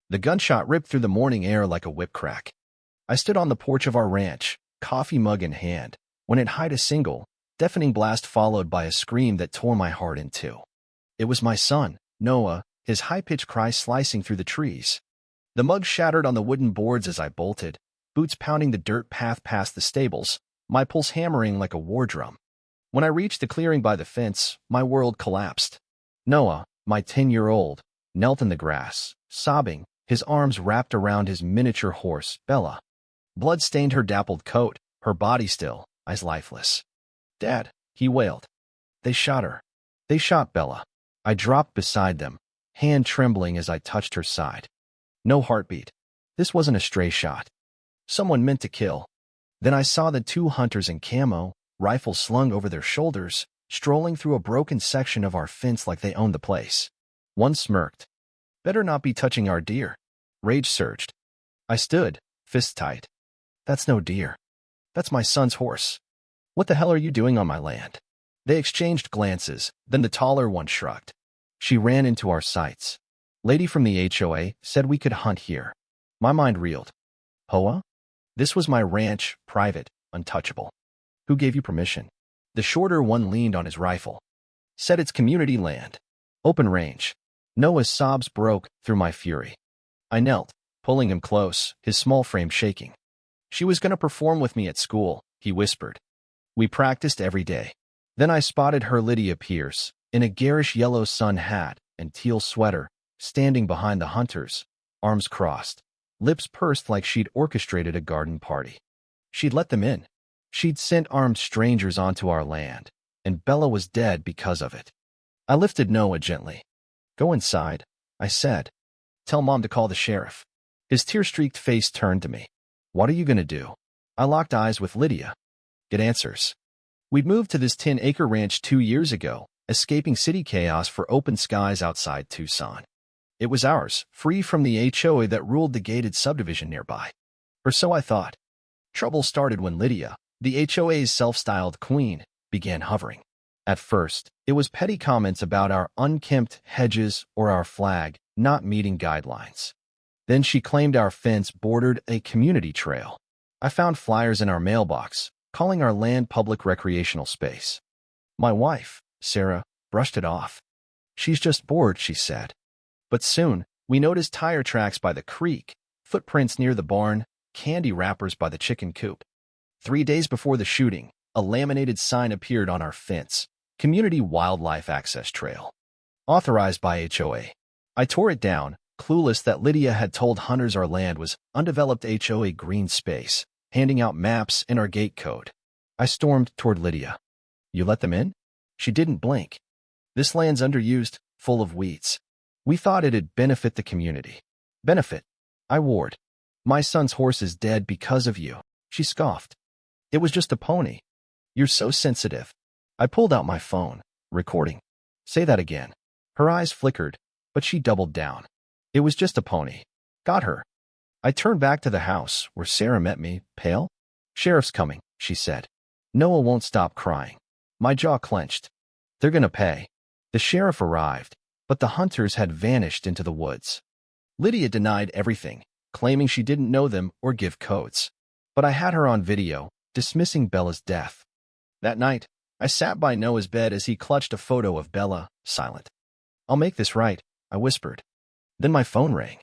The gunshot ripped through the morning air like a whip crack. I stood on the porch of our ranch, coffee mug in hand, when it hit a single, deafening blast followed by a scream that tore my heart in two. It was my son, Noah, his high-pitched cry slicing through the trees. The mug shattered on the wooden boards as I bolted, boots pounding the dirt path past the stables, my pulse hammering like a war drum. When I reached the clearing by the fence, my world collapsed. Noah, my 10-year-old, knelt in the grass, sobbing, his arms wrapped around his miniature horse, Bella. Blood stained her dappled coat, her body still, eyes lifeless. "Dad," he wailed. "They shot her. They shot Bella." I dropped beside them, hand trembling as I touched her side. No heartbeat. This wasn't a stray shot. Someone meant to kill. Then I saw the two hunters in camo, rifles slung over their shoulders, strolling through a broken section of our fence like they owned the place. One smirked. "Better not be touching our deer." Rage surged. I stood, fists tight. "That's no deer. That's my son's horse. What the hell are you doing on my land?" They exchanged glances, then the taller one shrugged. She ran into our sights. "Lady from the HOA said we could hunt here." My mind reeled. HOA? This was my ranch, private, untouchable. "Who gave you permission?" The shorter one leaned on his rifle. "Said it's community land. Open range." Noah's sobs broke through my fury. I knelt, pulling him close, his small frame shaking. "She was going to perform with me at school," he whispered. "We practiced every day." Then I spotted her, Lydia Pierce, in a garish yellow sun hat and teal sweater, standing behind the hunters, arms crossed, lips pursed like she'd orchestrated a garden party. She'd let them in. She'd sent armed strangers onto our land, and Bella was dead because of it. I lifted Noah gently. "Go inside," I said. "Tell Mom to call the sheriff." His tear-streaked face turned to me. "What are you going to do?" I locked eyes with Lydia. "Get answers." We'd moved to this 10-acre ranch 2 years ago, escaping city chaos for open skies outside Tucson. It was ours, free from the HOA that ruled the gated subdivision nearby. Or so I thought. Trouble started when Lydia, the HOA's self-styled queen, began hovering. At first, it was petty comments about our unkempt hedges or our flag not meeting guidelines. Then she claimed our fence bordered a community trail. I found flyers in our mailbox, calling our land public recreational space. My wife, Sarah, brushed it off. "She's just bored," she said. But soon, we noticed tire tracks by the creek, footprints near the barn, candy wrappers by the chicken coop. 3 days before the shooting, a laminated sign appeared on our fence, Community Wildlife Access Trail. Authorized by HOA. I tore it down, clueless that Lydia had told hunters our land was undeveloped HOA green space, handing out maps and our gate code. I stormed toward Lydia. "You let them in?" She didn't blink. "This land's underused, full of weeds. We thought it'd benefit the community." "Benefit?" I warned. "My son's horse is dead because of you." She scoffed. "It was just a pony." "You're so sensitive." I pulled out my phone, recording. "Say that again." Her eyes flickered, but she doubled down. "It was just a pony. Got her." I turned back to the house, where Sarah met me, pale. "Sheriff's coming," she said. Noah won't stop crying. My jaw clenched. "They're gonna pay." The sheriff arrived, but the hunters had vanished into the woods. Lydia denied everything, claiming she didn't know them or give codes. But I had her on video, dismissing Bella's death. That night, I sat by Noah's bed as he clutched a photo of Bella, silent. "I'll make this right," I whispered. Then my phone rang.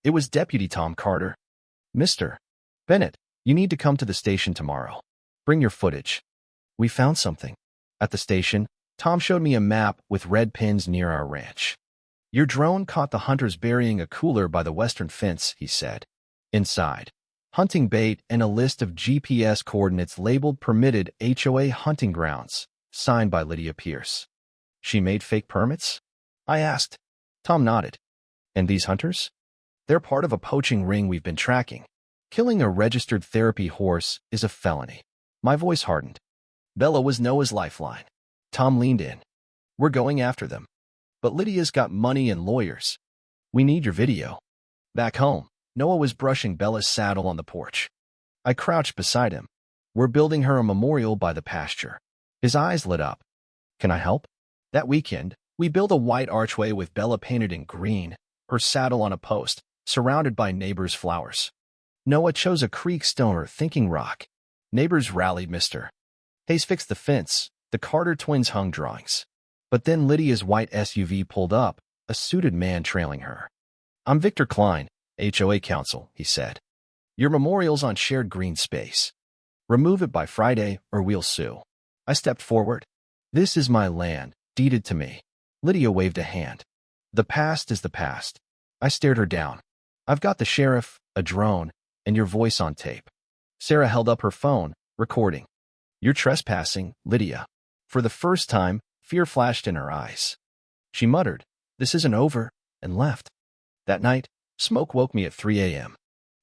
It was Deputy Tom Carter. "Mr. Bennett, you need to come to the station tomorrow. Bring your footage." "We found something." At the station, Tom showed me a map with red pins near our ranch. "Your drone caught the hunters burying a cooler by the western fence," he said. Inside, hunting bait and a list of GPS coordinates labeled permitted HOA hunting grounds, signed by Lydia Pierce. "She made fake permits?" I asked. Tom nodded. "And these hunters?" "They're part of a poaching ring we've been tracking. Killing a registered therapy horse is a felony." My voice hardened. Bella was Noah's lifeline. Tom leaned in. "We're going after them. But Lydia's got money and lawyers. We need your video." Back home, Noah was brushing Bella's saddle on the porch. I crouched beside him. "We're building her a memorial by the pasture." His eyes lit up. "Can I help?" That weekend, we built a white archway with Bella painted in green, her saddle on a post, surrounded by neighbors' flowers. Noah chose a creek stoner thinking rock. Neighbors rallied Mr. Hayes fixed the fence. The Carter twins hung drawings. But then Lydia's white SUV pulled up, a suited man trailing her. "I'm Victor Klein, HOA counsel," he said. "Your memorial's on shared green space. Remove it by Friday or we'll sue." I stepped forward. "This is my land, deeded to me." Lydia waved a hand. "The past is the past." I stared her down. "I've got the sheriff, a drone, and your voice on tape." Sarah held up her phone, recording. "You're trespassing, Lydia." For the first time, fear flashed in her eyes. She muttered, "This isn't over," and left. That night, smoke woke me at 3 a.m.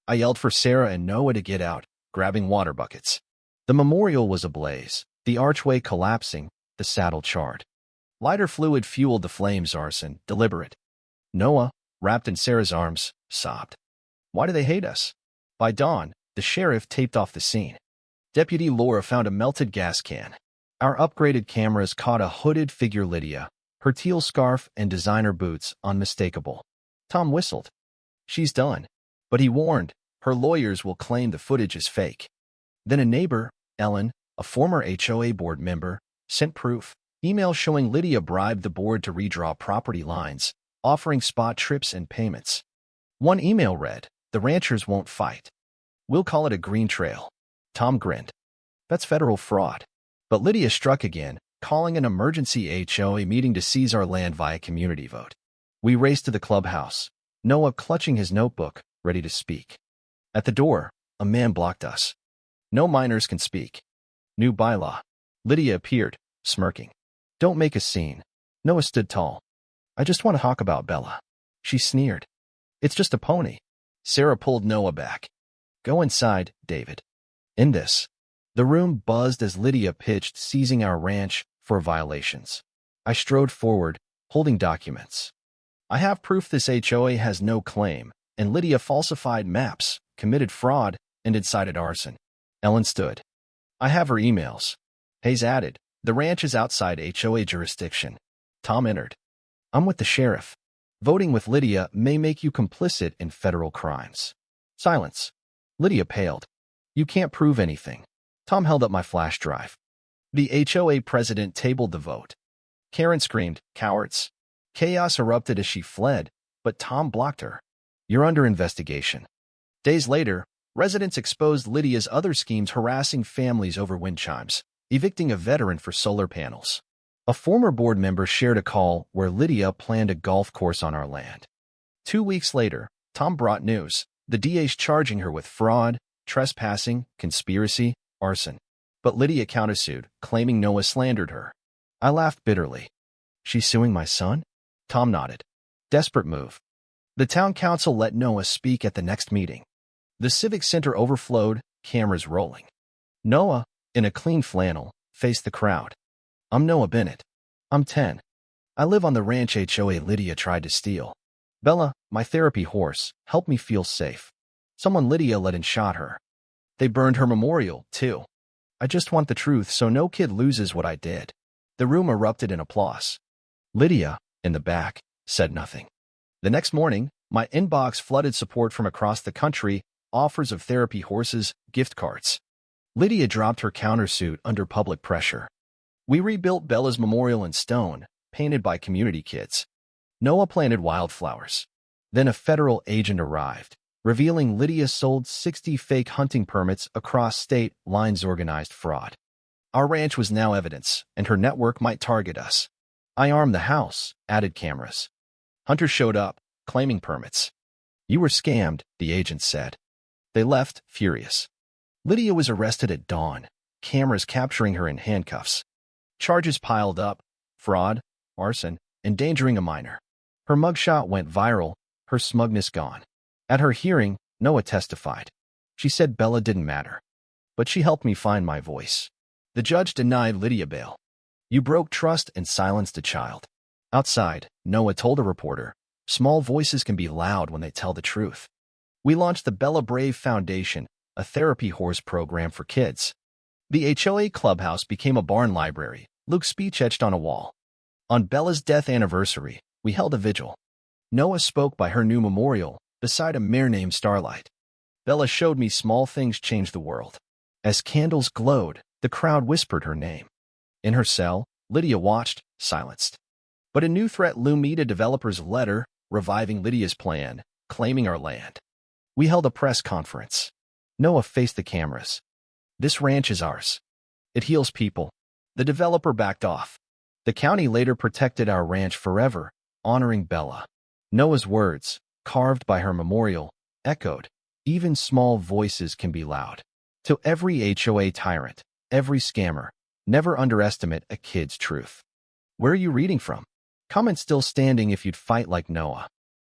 I yelled for Sarah and Noah to get out, grabbing water buckets. The memorial was ablaze, the archway collapsing, the saddle charred. Lighter fluid fueled the flames. Arson, deliberate. Noah, wrapped in Sarah's arms, sobbed. "Why do they hate us?" By dawn, the sheriff taped off the scene. Deputy Laura found a melted gas can. Our upgraded cameras caught a hooded figure. Lydia, her teal scarf and designer boots unmistakable. Tom whistled. "She's done." But he warned, her lawyers will claim the footage is fake. Then a neighbor, Ellen, a former HOA board member, sent proof. Email showing Lydia bribed the board to redraw property lines, offering spot trips and payments. One email read, "The ranchers won't fight. We'll call it a green trail." Tom grinned. "That's federal fraud." But Lydia struck again, calling an emergency HOA meeting to seize our land via community vote. We raced to the clubhouse, Noah clutching his notebook, ready to speak. At the door, a man blocked us. "No minors can speak." "New bylaw." Lydia appeared, smirking. "Don't make a scene." Noah stood tall. "I just want to talk about Bella." She sneered. "It's just a pony." Sarah pulled Noah back. "Go inside, David." In this, the room buzzed as Lydia pitched seizing our ranch for violations. I strode forward, holding documents. "I have proof this HOA has no claim, and Lydia falsified maps, committed fraud, and incited arson." Ellen stood. "I have her emails." Hayes added, "The ranch is outside HOA jurisdiction." Tom entered. "I'm with the sheriff. Voting with Lydia may make you complicit in federal crimes." Silence. Lydia paled. "You can't prove anything." Tom held up my flash drive. The HOA president tabled the vote. Karen screamed, "Cowards." Chaos erupted as she fled, but Tom blocked her. "You're under investigation." Days later, residents exposed Lydia's other schemes, harassing families over wind chimes, evicting a veteran for solar panels. A former board member shared a call where Lydia planned a golf course on our land. 2 weeks later, Tom brought news. The DA's charging her with fraud, trespassing, conspiracy, arson. But Lydia countersued, claiming Noah slandered her. I laughed bitterly. "She's suing my son?" Tom nodded. Desperate move. The town council let Noah speak at the next meeting. The civic center overflowed, cameras rolling. Noah, in a clean flannel, faced the crowd. "I'm Noah Bennett. I'm 10. I live on the ranch HOA Lydia tried to steal. Bella, my therapy horse, helped me feel safe. Someone Lydia let in shot her. They burned her memorial, too. I just want the truth so no kid loses what I did." The room erupted in applause. Lydia, in the back, said nothing. The next morning, my inbox flooded support from across the country, offers of therapy horses, gift cards. Lydia dropped her countersuit under public pressure. We rebuilt Bella's memorial in stone, painted by community kids. Noah planted wildflowers. Then a federal agent arrived, revealing Lydia sold 60 fake hunting permits across state lines, organized fraud. Our ranch was now evidence, and her network might target us. I armed the house, added cameras. Hunters showed up, claiming permits. "You were scammed," the agent said. They left, furious. Lydia was arrested at dawn, cameras capturing her in handcuffs. Charges piled up: fraud, arson, endangering a minor. Her mugshot went viral, her smugness gone. At her hearing, Noah testified. She said Bella didn't matter. But she helped me find my voice. The judge denied Lydia bail. "You broke trust and silenced a child." Outside, Noah told a reporter, "Small voices can be loud when they tell the truth." We launched the Bella Brave Foundation, a therapy horse program for kids. The HOA clubhouse became a barn library, Luke's speech etched on a wall. On Bella's death anniversary, we held a vigil. Noah spoke by her new memorial, beside a mare named Starlight. Bella showed me small things change the world. As candles glowed, the crowd whispered her name. In her cell, Lydia watched, silenced. But a new threat loomed: a developer's letter, reviving Lydia's plan, claiming our land. We held a press conference. Noah faced the cameras. "This ranch is ours. It heals people." The developer backed off. The county later protected our ranch forever, honoring Bella. Noah's words, carved by her memorial, echoed. Even small voices can be loud. To every HOA tyrant, every scammer, never underestimate a kid's truth. Where are you reading from? Comment still standing if you'd fight like Noah.